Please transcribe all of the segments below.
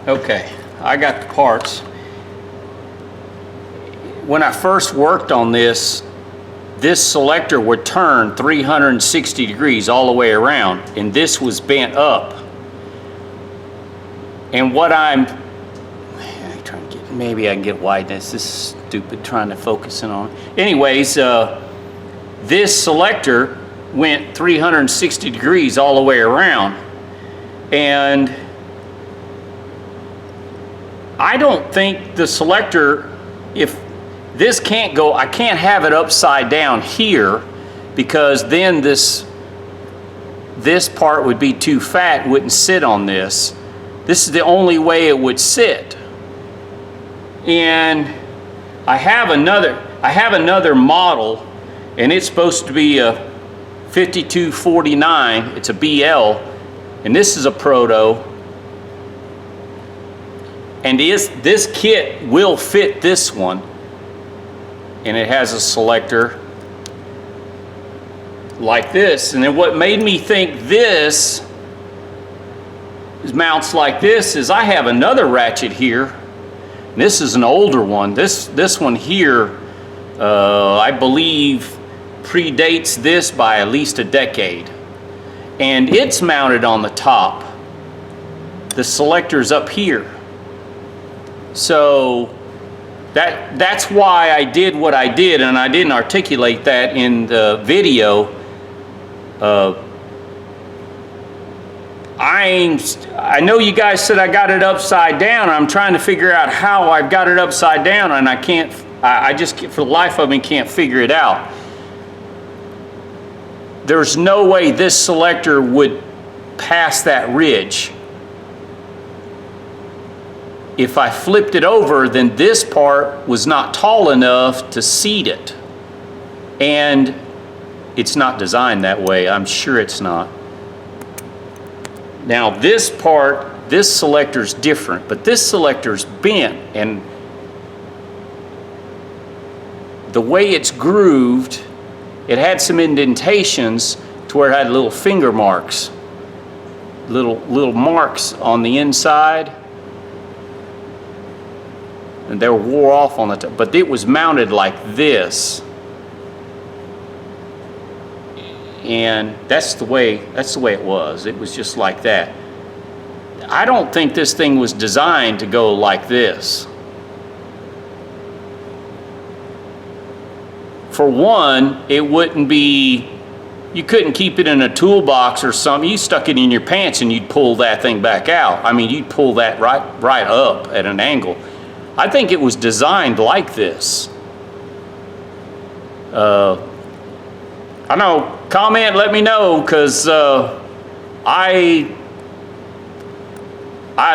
Okay, I got the parts. When I first worked on this, this selector would turn 360 degrees all the way around, and this was bent up. And what I'm trying to get, maybe I can get wideness. This is stupid trying to focus in on. Anyways, this selector went 360 degrees all the way around, and I don't think the selector, if this can't go, I can't have it upside down here, because then this part would be too fat, wouldn't sit on this. This is the only way it would sit. And I have another model, and it's supposed to be a 5249. It's a BL, and this is a Proto. And this kit will fit this one, and it has a selector like this. And then what made me think this mounts like this is I have another ratchet here. And this is an older one. This one here, I believe, predates this by at least a decade, and it's mounted on the top. The selector's up here. So that's why I did what I did, and I didn't articulate that in the video. I know you guys said I got it upside down. I'm trying to figure out how I've got it upside down, and I can't. I just, for the life of me, can't figure it out. There's no way this selector would pass that ridge. If I flipped it over, then this part was not tall enough to seat it. And it's not designed that way. I'm sure it's not. Now this part, this selector's different, but this selector's bent, and the way it's grooved, it had some indentations to where it had little finger marks, little marks on the inside. And they were wore off on the top, but it was mounted like this, and that's the way it was. It was just like that. I don't think this thing was designed to go like this. For one, it wouldn't be, you couldn't keep it in a toolbox or something. You stuck it in your pants and you'd pull that thing back out. I mean, you'd pull that right up at an angle. I think it was designed like this. I don't know, comment, let me know, because I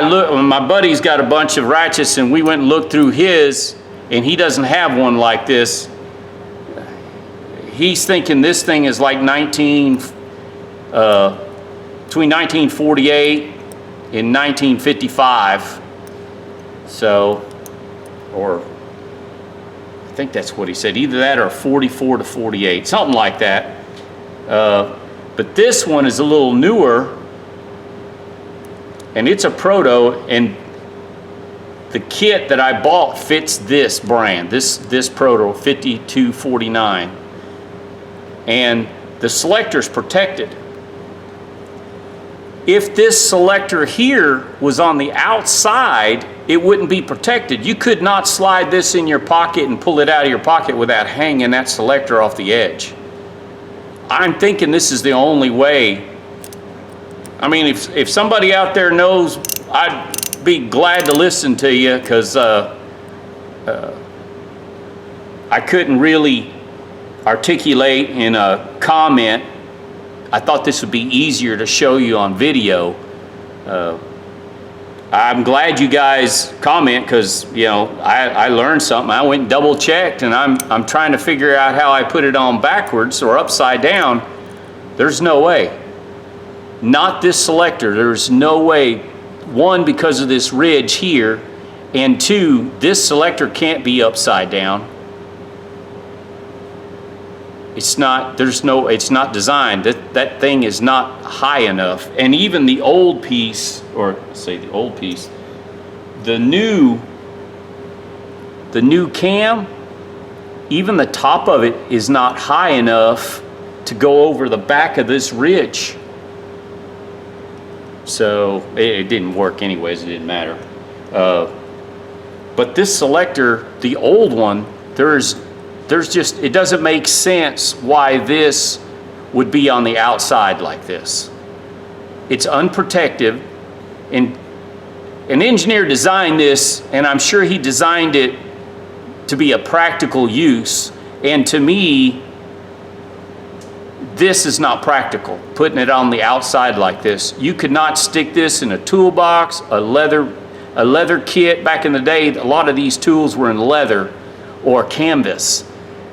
look, my buddy's got a bunch of ratchets, and we went and looked through his, and he doesn't have one like this. He's thinking this thing is like between 1948 and 1955. So, or I think that's what he said, either that or 44 to 48, something like that. But this one is a little newer, and it's a Proto, and the kit that I bought fits this brand, this Proto 5249, and the selector's protected. If this selector here was on the outside, it wouldn't be protected. You could not slide this in your pocket and pull it out of your pocket without hanging that selector off the edge. I'm thinking this is the only way. I mean, if somebody out there knows, I'd be glad to listen to you, because I couldn't really articulate in a comment. I thought this would be easier to show you on video. I'm glad you guys comment, because you know I learned something. I went and double checked, and I'm trying to figure out how I put it on backwards or upside down. There's no way. Not this selector. There's no way. One, because of this ridge here, and two, this selector can't be upside down. It's not, it's not designed. That thing is not high enough. And even the old piece, or say the old piece, the new cam, even the top of it is not high enough to go over the back of this ridge. So it didn't work anyways, it didn't matter. But this selector, the old one, there's just, it doesn't make sense why this would be on the outside like this. It's unprotected, and an engineer designed this, and I'm sure he designed it to be a practical use, and to me, this is not practical, putting it on the outside like this. You could not stick this in a toolbox, a leather kit. Back in the day, a lot of these tools were in leather or canvas,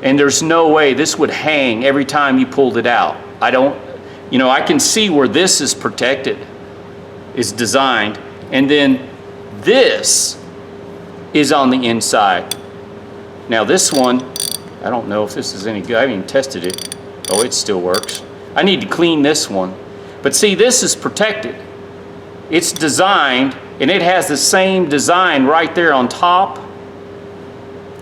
and there's no way this would hang every time you pulled it out. I can see where this is protected, is designed, and then this is on the inside. Now this one, I don't know if this is any good. I haven't even tested it. Oh, it still works. I need to clean this one. But see, this is protected. It's designed, and it has the same design right there on top,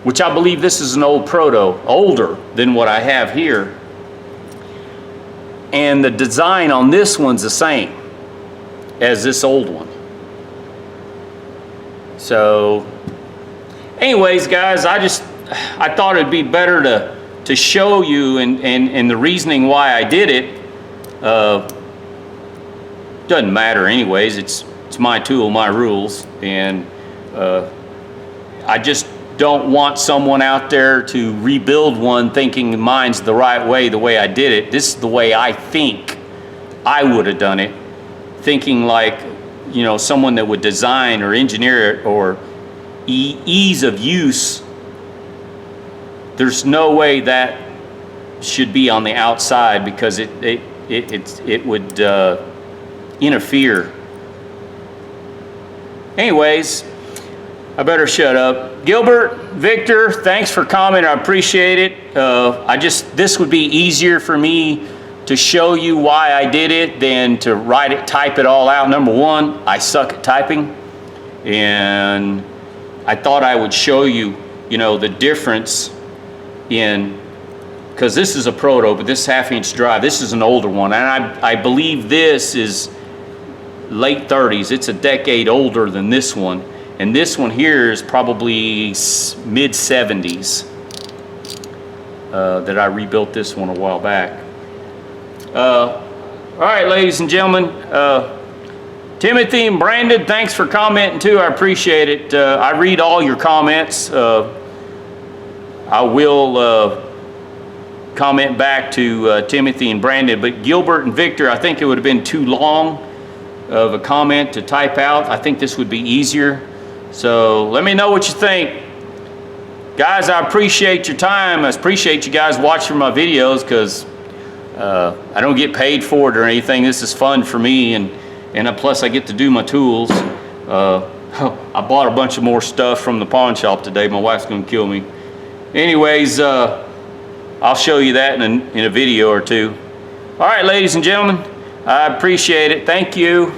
which I believe this is an old Proto, older than what I have here. And the design on this one's the same as this old one. So, anyways, guys, I thought it'd be better to show you and the reasoning why I did it. Doesn't matter anyways, it's my tool, my rules, and I just don't want someone out there to rebuild one thinking mine's the right way, the way I did it. This is the way I think I would have done it, thinking like, someone that would design or engineer it, or ease of use. There's no way that should be on the outside, because it would interfere. Anyways, I better shut up. Gilbert, Victor, thanks for commenting. I appreciate it. This would be easier for me to show you why I did it than to type it all out. Number one, I suck at typing, and I thought I would show you, the difference because this is a Proto, but this 1/2-inch drive, this is an older one, and I believe this is late 30s. It's a decade older than this one, and this one here is probably mid 70s that I rebuilt this one a while back. All right, ladies and gentlemen, Timothy and Brandon, thanks for commenting too. I appreciate it. I read all your comments. I will comment back to Timothy and Brandon, but Gilbert and Victor, I think it would have been too long of a comment to type out. I think this would be easier. So let me know what you think. Guys, I appreciate your time. I appreciate you guys watching my videos, because I don't get paid for it or anything. This is fun for me, and plus I get to do my tools. I bought a bunch of more stuff from the pawn shop today. My wife's gonna kill me. Anyways, I'll show you that in a video or two. All right, ladies and gentlemen, I appreciate it. Thank you.